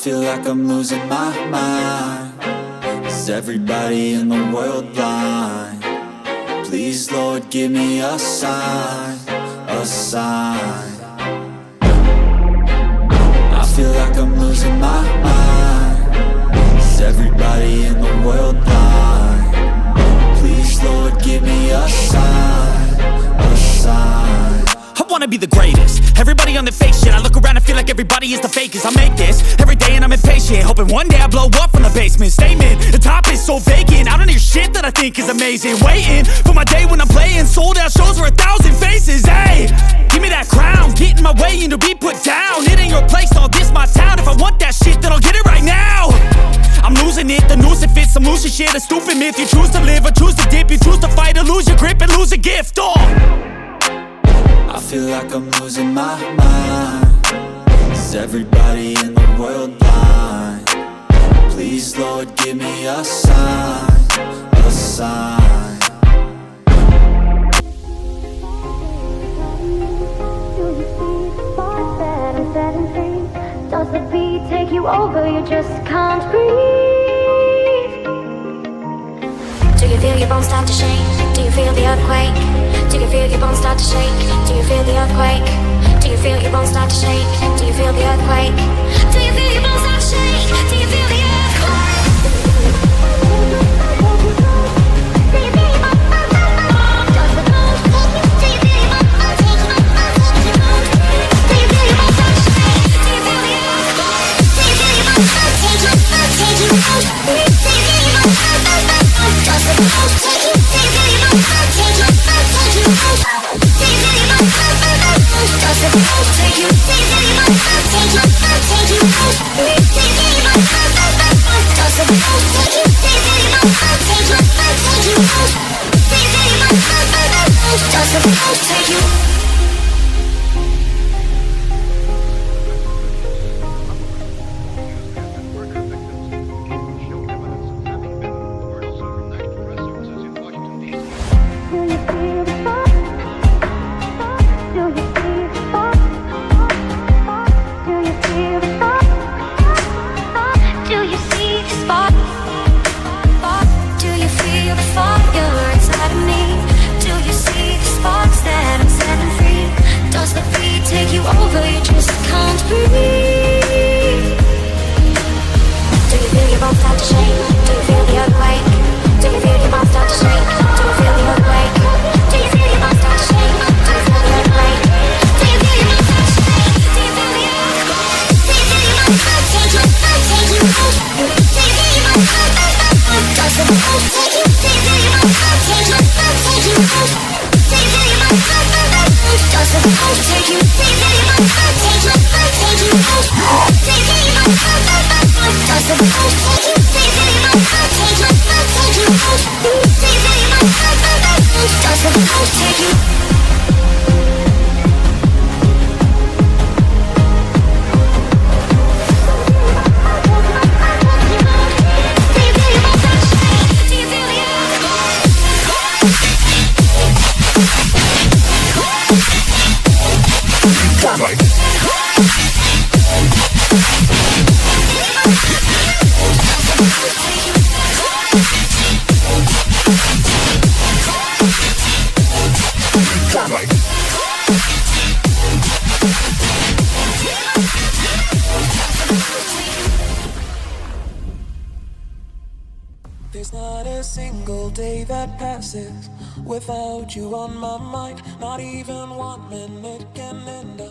feel like I'm losing my mind. Is everybody in the world blind? Please, Lord, give me a sign, a sign. I feel like I'm losing my mind. Is everybody in the world blind? Please, Lord, give me a sign, a sign. I wanna be the greatest. Everybody on the fake shit. I look around and feel like everybody is the fakest. I make this every day and I'm impatient, hoping one day I blow up from the basement. Statement, the top is so vacant. I don't hear shit that I think is amazing. Waiting for my day when I'm playing sold out shows for 1,000 faces. Hey, give me that crown, get in my way and to be put down. It ain't your place, all this my town. If I want that shit, then I'll get it right now. I'm losing it, the noose it fits. I'm losing shit, a stupid myth. You choose to live or choose to dip. You choose to fight or lose your grip and lose a gift. I feel like I'm losing my mind. Is everybody in the world blind? Please, Lord, give me a sign, a sign. Do you see the spark that I'm setting free? Does the beat take you over? You just can't breathe. Do you feel your bones start to shake? Do you feel the earthquake? Do you feel your bones start to shake? Do you feel the earthquake? Do you feel your bones start to shake? Do you feel the earthquake? Do you feel your bones start to shake? Do you feel the earthquake? Do you feel your bones start to shake? Does the bones take you? Do you feel your bones start to shake? Do you feel your bones start to shake? Do you feel the earthquake? Do you feel your bones start to shake? Do you feel your bones start to shake? Does the bones take you? Do you feel your bones start to shake? Does the boat take you? Does the boat take you? Does the boat take you? Does the boat take you? Does the boat take you? Take you over, you just can't breathe. Do you feel your bones start to shake? Do you feel the earthquake? Do you feel your bones start to shake? Do you feel the earthquake? Do you feel your bones start to shake? Do you feel the earthquake? Do you feel your bones start to shake? Do you feel the earthquake? Do you feel your bones start to take you? Take you out? Do you feel your bones start to take? Does the boat take you? Do you feel your bones start to take you? Take you out? Do you feel your bones start to take? Does the boat take you? Do you feel your bones start to take? Take you out? Do you feel your bones start to take? Does the boat take you? Do you feel your bones start to take? Take you out? Do you feel your bones start to take? Does the boat take you? There's not a single day that passes without you on my mind. Not even 1 minute can end up